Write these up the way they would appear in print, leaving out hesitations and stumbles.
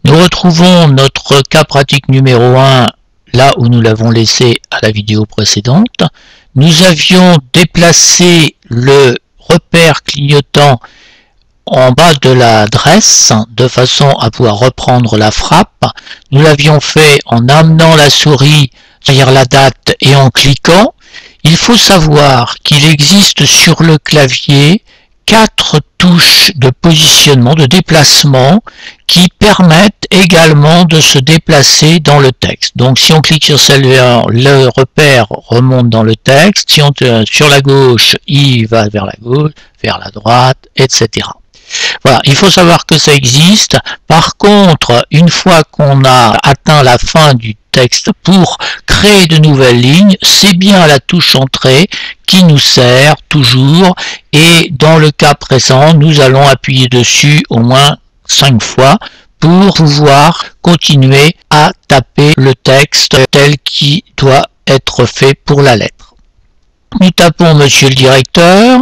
Nous retrouvons notre cas pratique numéro 1 là où nous l'avons laissé à la vidéo précédente. Nous avions déplacé le repère clignotant en bas de l'adresse de façon à pouvoir reprendre la frappe. Nous l'avions fait en amenant la souris derrière la date et en cliquant. Il faut savoir qu'il existe sur le clavier 4 touches de positionnement, de déplacement qui permettent également de se déplacer dans le texte. Donc si on clique sur celle-là, le repère remonte dans le texte. Si on sur la gauche, il va vers la gauche, vers la droite, etc. Voilà, il faut savoir que ça existe. Par contre, une fois qu'on a atteint la fin du texte, pour créer de nouvelles lignes, c'est bien la touche entrée qui nous sert toujours, et dans le cas présent, nous allons appuyer dessus au moins 5 fois pour pouvoir continuer à taper le texte tel qu'il doit être fait pour la lettre. Nous tapons Monsieur le directeur.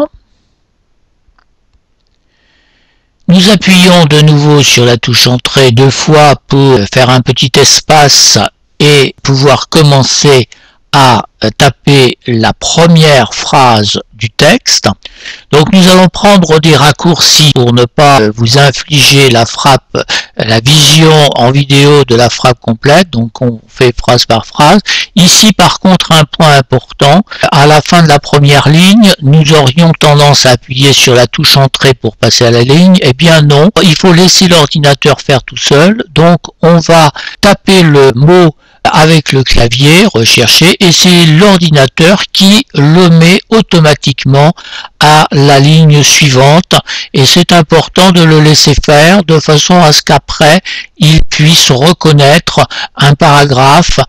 Nous appuyons de nouveau sur la touche entrée 2 fois pour faire un petit espace et pouvoir commencer à taper la première phrase du texte. Donc nous allons prendre des raccourcis pour ne pas vous infliger la frappe, la vision en vidéo de la frappe complète. Donc on fait phrase par phrase. Ici par contre un point important, à la fin de la première ligne, nous aurions tendance à appuyer sur la touche entrée pour passer à la ligne. Eh bien non, il faut laisser l'ordinateur faire tout seul. Donc on va taper le mot avec le clavier, rechercher, et c'est l'ordinateur qui le met automatiquement à la ligne suivante, et c'est important de le laisser faire de façon à ce qu'après il puisse reconnaître un paragraphe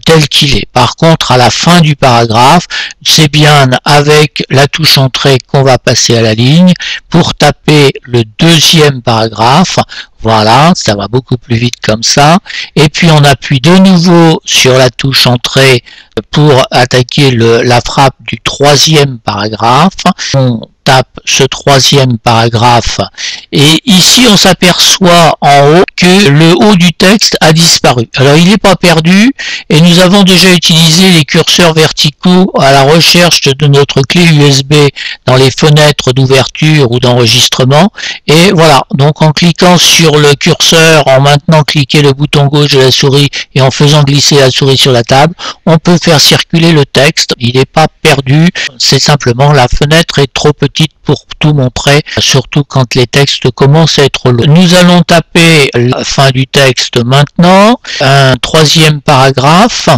tel qu'il est. Par contre, à la fin du paragraphe, c'est bien avec la touche entrée qu'on va passer à la ligne pour taper le deuxième paragraphe. Voilà, ça va beaucoup plus vite comme ça. Et puis on appuie de nouveau sur la touche entrée pour attaquer la frappe du troisième paragraphe. On tape ce troisième paragraphe et ici on s'aperçoit en haut que le haut du texte a disparu. Alors il n'est pas perdu, et nous avons déjà utilisé les curseurs verticaux à la recherche de notre clé USB dans les fenêtres d'ouverture ou d'enregistrement, et voilà, donc en cliquant sur le curseur, en maintenant cliquer le bouton gauche de la souris et en faisant glisser la souris sur la table, on peut faire circuler le texte. Il n'est pas perdu, c'est simplement la fenêtre est trop petite pour tout montrer, surtout quand les textes commencent à être longs. Nous allons taper la fin du texte maintenant, un troisième paragraphe.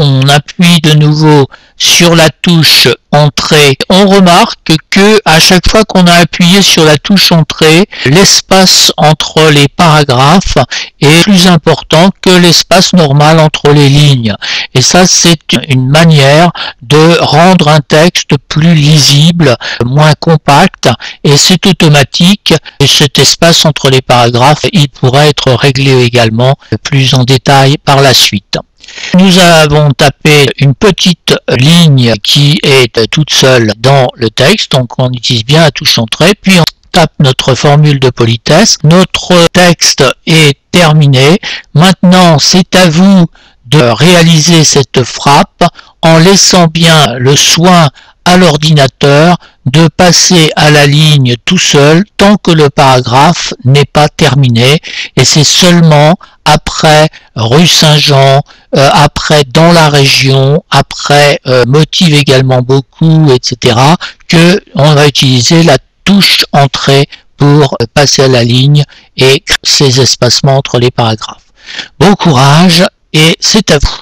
On appuie de nouveau sur la touche entrée. On remarque que à chaque fois qu'on a appuyé sur la touche entrée, l'espace entre les paragraphes est plus important que l'espace normal entre les lignes. Et ça, c'est une manière de rendre un texte plus lisible, moins compact, et c'est automatique. Et cet espace entre les paragraphes, il pourra être réglé également plus en détail par la suite. Nous avons tapé une petite ligne qui est toute seule dans le texte, donc on utilise bien la touche entrée, puis on tape notre formule de politesse. Notre texte est terminé. Maintenant, c'est à vous de réaliser cette frappe en laissant bien le soin à l'ordinateur de passer à la ligne tout seul tant que le paragraphe n'est pas terminé, et c'est seulement après rue Saint-Jean, après dans la région, après motive également beaucoup, etc., que on va utiliser la touche entrée pour passer à la ligne et ces espacements entre les paragraphes. Bon courage et c'est à vous.